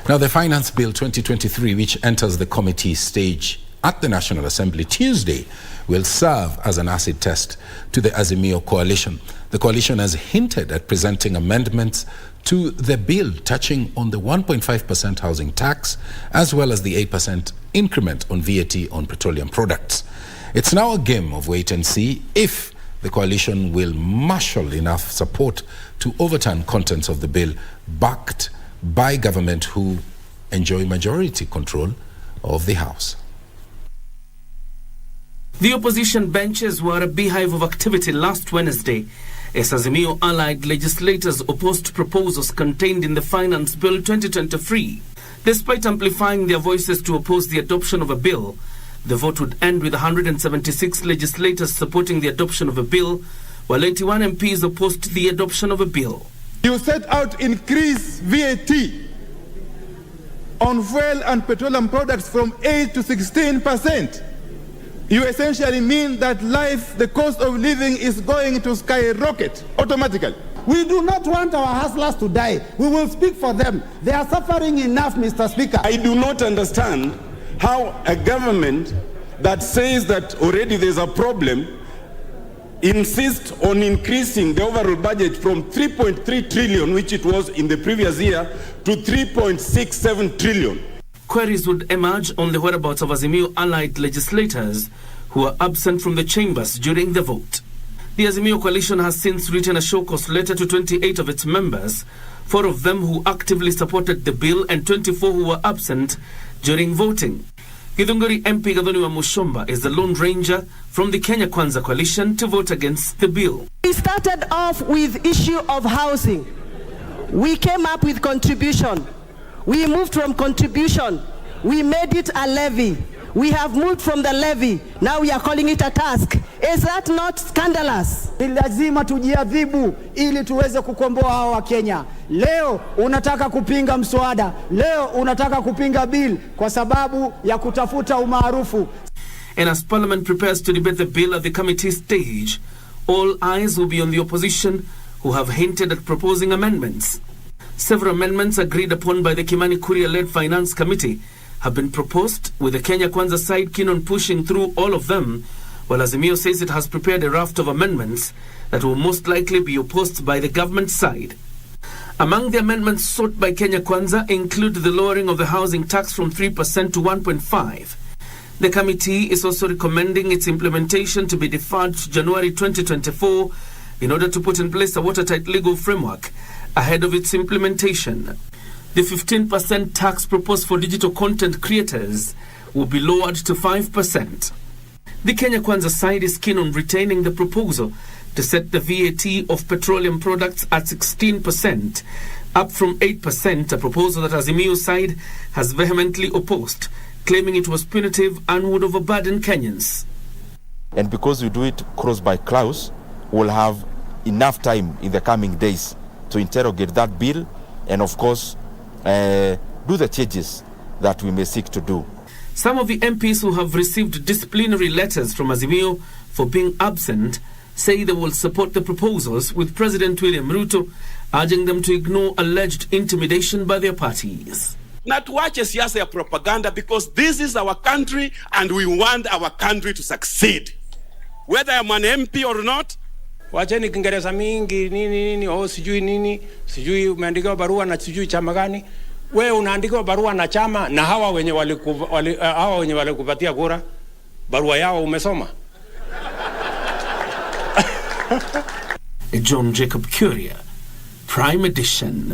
Now, the Finance Bill 2023, which enters the committee stage at the National Assembly Tuesday, will serve as an acid test to the Azimio coalition. The coalition has hinted at presenting amendments to the bill touching on the 1.5% housing tax, as well as the 8% increment on VAT on petroleum products. It's now a game of wait and see if the coalition will marshal enough support to overturn contents of the bill backed by government who enjoy majority control of the House. The opposition benches were a beehive of activity last Wednesday as Azimio allied legislators opposed proposals contained in the Finance Bill 2023. Despite amplifying their voices to oppose the adoption of a bill, the vote would end with 176 legislators supporting the adoption of a bill, while 81 MPs opposed the adoption of a bill. You set out to increase VAT on fuel and petroleum products from 8 to 16%. You essentially mean that the cost of living is going to skyrocket automatically. We do not want our hustlers to die. We will speak for them. They are suffering enough, Mr. Speaker. I do not understand how a government that says that already there's a problem insists on increasing the overall budget from 3.3 trillion, which it was in the previous year, to 3.67 trillion. Queries would emerge on the whereabouts of Azimio allied legislators who were absent from the chambers during the vote. The Azimio coalition has since written a show-cause letter to 28 of its members, 4 of them who actively supported the bill and 24 who were absent during voting. Githunguri MP Gathoni wa Mushomba is the lone ranger from the Kenya Kwanza coalition to vote against the bill. We started off with issue of housing. We came up with contribution. We moved from contribution. We made it a levy. We have moved from the levy. Now we are calling it a task. Is that not scandalous? Lazima tujiadhibu ili tuweze kukomboa hawa wa Kenya. Leo unataka kupinga mswada. Leo unataka kupinga bill kwa sababu ya kutafuta umaarufu. And as Parliament prepares to debate the bill at the committee stage, all eyes will be on the opposition who have hinted at proposing amendments. Several amendments agreed upon by the Kimani Kuria-led Finance Committee have been proposed, with the Kenya Kwanza side keen on pushing through all of them, while Azimio says it has prepared a raft of amendments that will most likely be opposed by the government side. Among the amendments sought by Kenya Kwanza include the lowering of the housing tax from 3% to 1.5%. The committee is also recommending its implementation to be deferred to January 2024 in order to put in place a watertight legal framework ahead of its implementation. The 15% tax proposed for digital content creators will be lowered to 5%. The Kenya Kwanza side is keen on retaining the proposal to set the VAT of petroleum products at 16%, up from 8%, a proposal that Azimio's side has vehemently opposed, claiming it was punitive and would overburden Kenyans. And because we do it cross by clause, we'll have enough time in the coming days to interrogate that bill and, of course, do the changes that we may seek to do. Some of the MPs who have received disciplinary letters from Azimio for being absent say they will support the proposals, with President William Ruto urging them to ignore alleged intimidation by their parties. Na tuache siasa ya propaganda, because this is our country and we want our country to succeed. Whether I'm an MP or not. Wacheni Kiingereza mingi nini sijui nini, sijui umeandikiwa barua na sijui chama gani. Wewe unaandikiwa barua na chama, na hawa wenye walikupatia kura barua yao umesoma. John Jacob Kuria, Prime Edition.